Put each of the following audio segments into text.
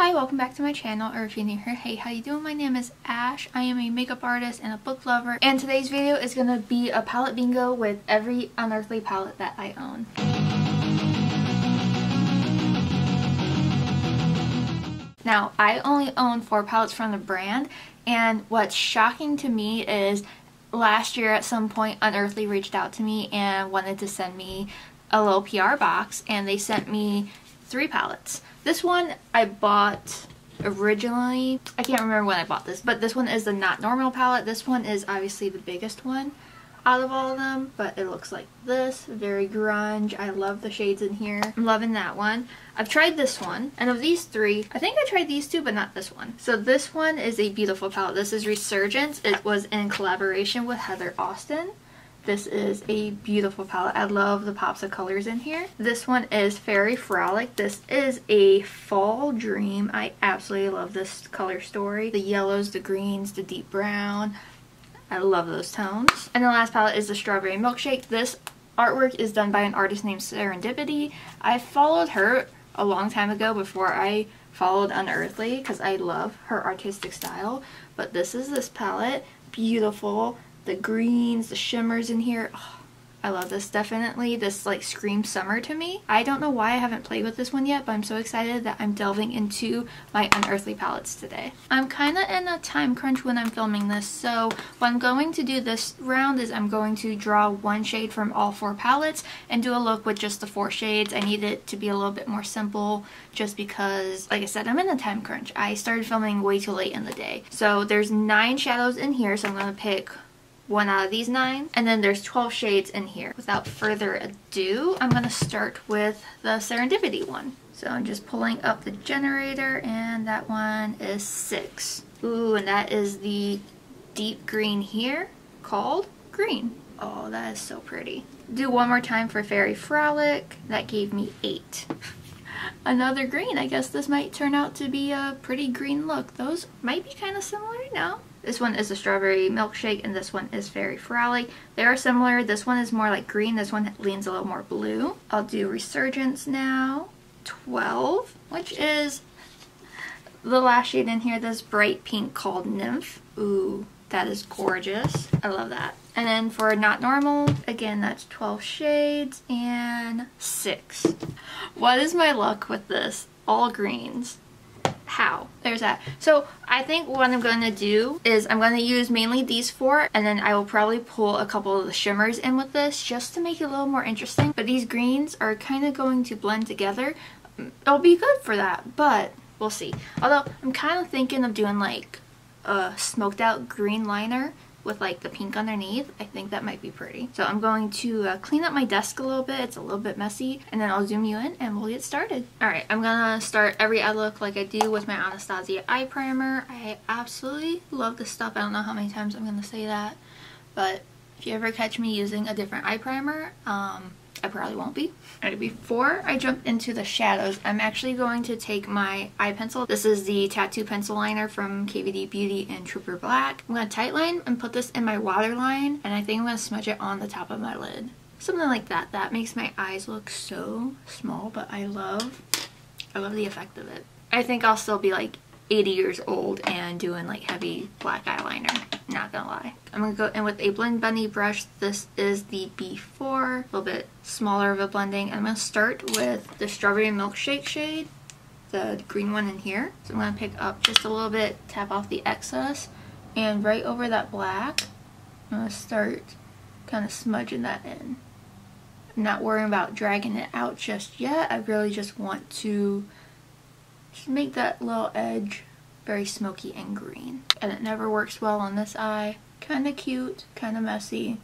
Hi, welcome back to my channel, or if you're new here, hey, how you doing? My name is Ash. I am a makeup artist and a book lover, and today's video is going to be a palette bingo with every Unearthly palette that I own. Now, I only own 4 palettes from the brand, and what's shocking to me is last year at some point Unearthly reached out to me and wanted to send me a little PR box, and they sent me 3 palettes. This one I bought originally, I can't remember when I bought this, but this one is the Not Normal palette. This one is obviously the biggest one out of all of them, but it looks like this, very grunge. I love the shades in here. I'm loving that one. I've tried this one, and of these 3, I think I tried these 2, but not this one. So this one is a beautiful palette. This is Resurgence. It was in collaboration with Heather Austin. This is a beautiful palette. I love the pops of colors in here. This one is Very Frolic. This is a fall dream. I absolutely love this color story. The yellows, the greens, the deep brown. I love those tones. And the last palette is the Strawberry Milkshake. This artwork is done by an artist named Serendipity. I followed her a long time ago before I followed Unearthly because I love her artistic style. But this is this palette. Beautiful. The greens, the shimmers in here. Oh, I love this. Definitely this like screams summer to me. I don't know why I haven't played with this one yet, but I'm so excited that I'm delving into my Unearthly palettes today. I'm kind of in a time crunch when I'm filming this, so what I'm going to do this round is I'm going to draw 1 shade from all 4 palettes and do a look with just the 4 shades. I need it to be a little bit more simple just because, like I said, I'm in a time crunch. I started filming way too late in the day. So there's 9 shadows in here, so I'm going to pick 1 out of these 9, and then there's 12 shades in here. Without further ado, I'm gonna start with the Serendipity one. So I'm just pulling up the generator, and that one is 6. Ooh, and that is the deep green here called Green. Oh, that is so pretty. Do one more time for Very Frolic. That gave me 8. Another green. I guess this might turn out to be a pretty green look. Those might be kind of similar, no? This one is a Strawberry Milkshake, and this one is Very Frolic. They are similar. This one is more like green. This one leans a little more blue. I'll do Resurgence now. 12, which is the last shade in here, this bright pink called Nymph. Ooh, that is gorgeous. I love that. And then for Not Normal, again, that's 12 shades and 6. What is my luck with this? All greens. How? There's that. So I think what I'm going to do is I'm going to use mainly these 4, and then I will probably pull a couple of the shimmers in with this just to make it a little more interesting. But these greens are kind of going to blend together. It'll be good for that, but we'll see. Although I'm kind of thinking of doing like a smoked out green liner with like the pink underneath. I think that might be pretty. So I'm going to clean up my desk a little bit. It's a little bit messy, and then I'll zoom you in and we'll get started. Alright, I'm gonna start every eye look like I do with my Anastasia eye primer. I absolutely love this stuff. I don't know how many times I'm gonna say that, but if you ever catch me using a different eye primer, I probably won't be. Alright, before I jump into the shadows, I'm actually going to take my eye pencil. This is the Tattoo Pencil Liner from KVD Beauty in Trooper Black. I'm going to tightline and put this in my waterline, and I think I'm going to smudge it on the top of my lid. Something like that. That makes my eyes look so small, but I love the effect of it. I think I'll still be like 80 years old and doing like heavy black eyeliner. Not gonna lie. I'm gonna go in with a Blend Bunny brush. This is the B4, a little bit smaller of a blending. I'm gonna start with the Strawberry Milkshake shade, the green one in here. So I'm gonna pick up just a little bit, tap off the excess, and right over that black, I'm gonna start kind of smudging that in. I'm not worrying about dragging it out just yet. I really just want to just make that little edge very smoky and green. And it never works well on this eye. Kind of cute, kind of messy.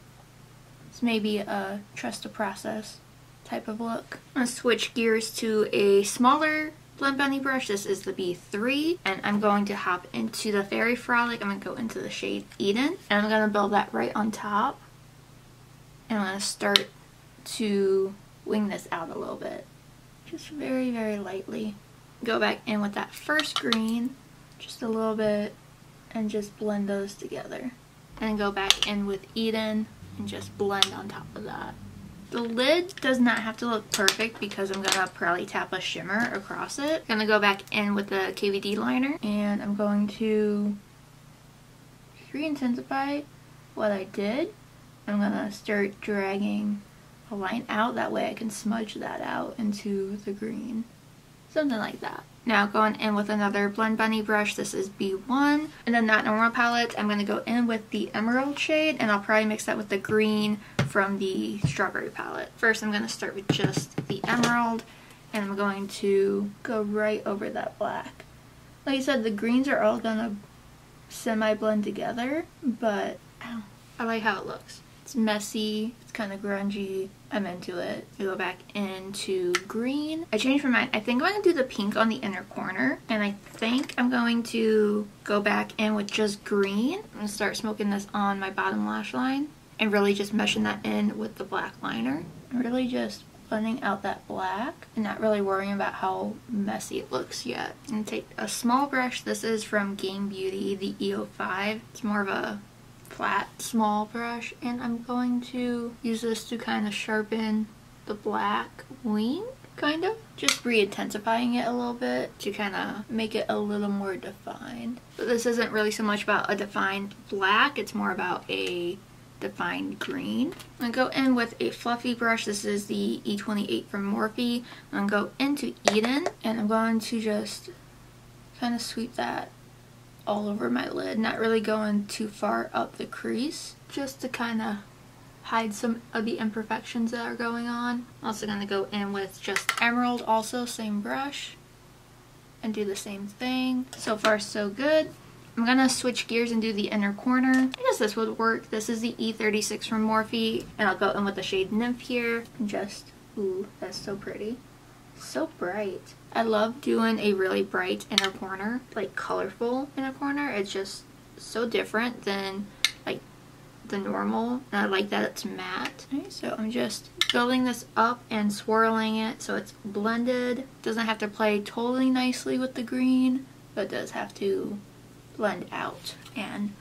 It's maybe a trust the process type of look. I'm going to switch gears to a smaller Blend Bunny brush. This is the B3, and I'm going to hop into the Very Frolic. I'm going to go into the shade Eden, and I'm going to build that right on top. And I'm going to start to wing this out a little bit. Just very, very lightly. Go back in with that first green, just a little bit, and just blend those together. And then go back in with Eden and just blend on top of that. The lid does not have to look perfect because I'm gonna probably tap a shimmer across it. I'm gonna go back in with the KVD liner and I'm going to re-intensify what I did. I'm gonna start dragging a line out, that way I can smudge that out into the green. Something like that. Now going in with another Blend Bunny brush, this is B1. And then that normal palette, I'm going to go in with the emerald shade and I'll probably mix that with the green from the strawberry palette. First I'm going to start with just the emerald and I'm going to go right over that black. Like I said, the greens are all going to semi-blend together, but I like how it looks. It's messy, it's kind of grungy, I'm into it. I go back into green. I changed my mind. I think I'm going to do the pink on the inner corner, and I think I'm going to go back in with just green. I'm going to start smoking this on my bottom lash line and really just meshing that in with the black liner. I'm really just blending out that black and not really worrying about how messy it looks yet. I'm going to take a small brush. This is from Game Beauty, the EO5. It's more of a flat small brush and I'm going to use this to kind of sharpen the black wing, kind of just re-intensifying it a little bit to kind of make it a little more defined. But this isn't really so much about a defined black, it's more about a defined green. I'm going to go in with a fluffy brush. This is the E28 from Morphe. I'm going to go into Eden and I'm going to just kind of sweep that all over my lid, not really going too far up the crease, just to kind of hide some of the imperfections that are going on. I'm also going to go in with just emerald, also same brush, and do the same thing. So far so good. I'm going to switch gears and do the inner corner. I guess this would work. This is the E36 from Morphe, and I'll go in with the shade Nymph here, and just, ooh, that's so pretty. So bright. I love doing a really bright inner corner, like colorful inner corner. It's just so different than like the normal, and I like that it's matte. Okay, so I'm just building this up and swirling it so it's blended. Doesn't have to play totally nicely with the green, but does have to blend out, and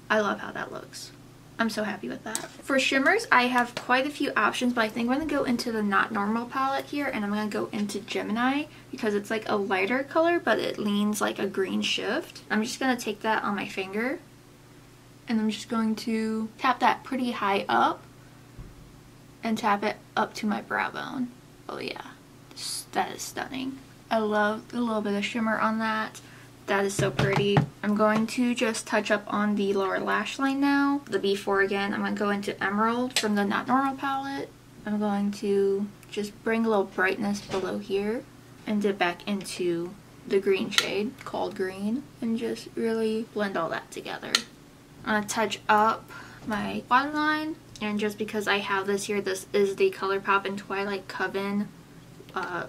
I love how that looks. I'm so happy with that. For shimmers, I have quite a few options, but I think I'm going to go into the Not Normal palette here, and I'm going to go into Gemini because it's like a lighter color, but it leans like a green shift. I'm just going to take that on my finger, and I'm just going to tap that pretty high up and tap it up to my brow bone. Oh yeah, that is stunning. I love a little bit of shimmer on that. That is so pretty. I'm going to just touch up on the lower lash line now. The B4 again. I'm going to go into Emerald from the Not Normal palette. I'm going to just bring a little brightness below here and dip back into the green shade called Green and just really blend all that together. I'm going to touch up my waterline, and just because I have this here, this is the Colourpop and Twilight Coven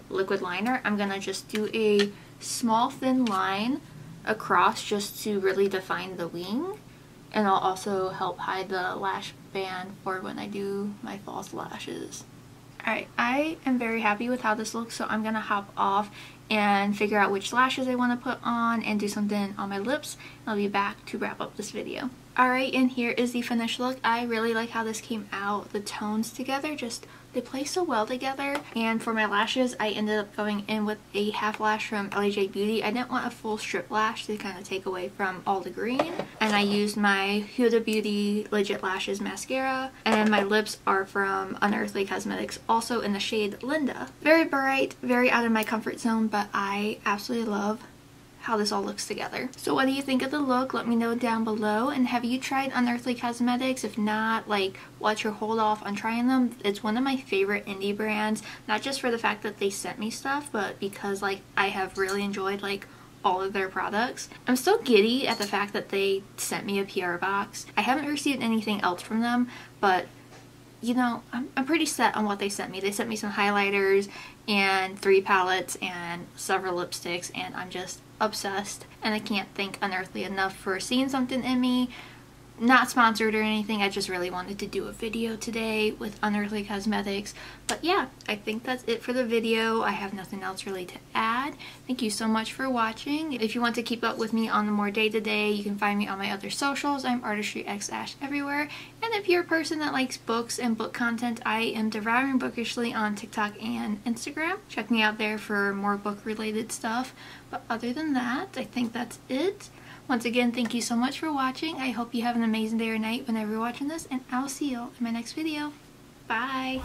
liquid liner. I'm going to just do a small thin line across just to really define the wing, and I'll also help hide the lash band for when I do my false lashes. Alright, I am very happy with how this looks, so I'm gonna hop off and figure out which lashes I want to put on and do something on my lips. I'll be back to wrap up this video. Alright, and here is the finished look. I really like how this came out. The tones together, just they play so well together. And for my lashes, I ended up going in with a half lash from Elli Beauty. I didn't want a full strip lash to kind of take away from all the green. And I used my Huda Beauty Legit Lashes mascara. And my lips are from Unearthly Cosmetics, also in the shade Linda. Very bright, very out of my comfort zone, but I absolutely love how this all looks together. So what do you think of the look? Let me know down below. And have you tried Unearthly Cosmetics? If not, like, what's your hold off on trying them? It's one of my favorite indie brands, not just for the fact that they sent me stuff, but because like I have really enjoyed like all of their products. I'm still giddy at the fact that they sent me a PR box. I haven't received anything else from them, but you know, I'm pretty set on what they sent me. They sent me some highlighters and 3 palettes and several lipsticks, and I'm just obsessed, and I can't thank Unearthly enough for seeing something in me, not sponsored or anything. I just really wanted to do a video today with Unearthly Cosmetics. But yeah, I think that's it for the video. I have nothing else really to add. Thank you so much for watching. If you want to keep up with me on the more day-to-day, you can find me on my other socials. I'm artistryxashh everywhere. And if you're a person that likes books and book content, I am devouring bookishly on TikTok and Instagram. Check me out there for more book-related stuff. But other than that, I think that's it. Once again, thank you so much for watching. I hope you have an amazing day or night whenever you're watching this, and I'll see you in my next video. Bye!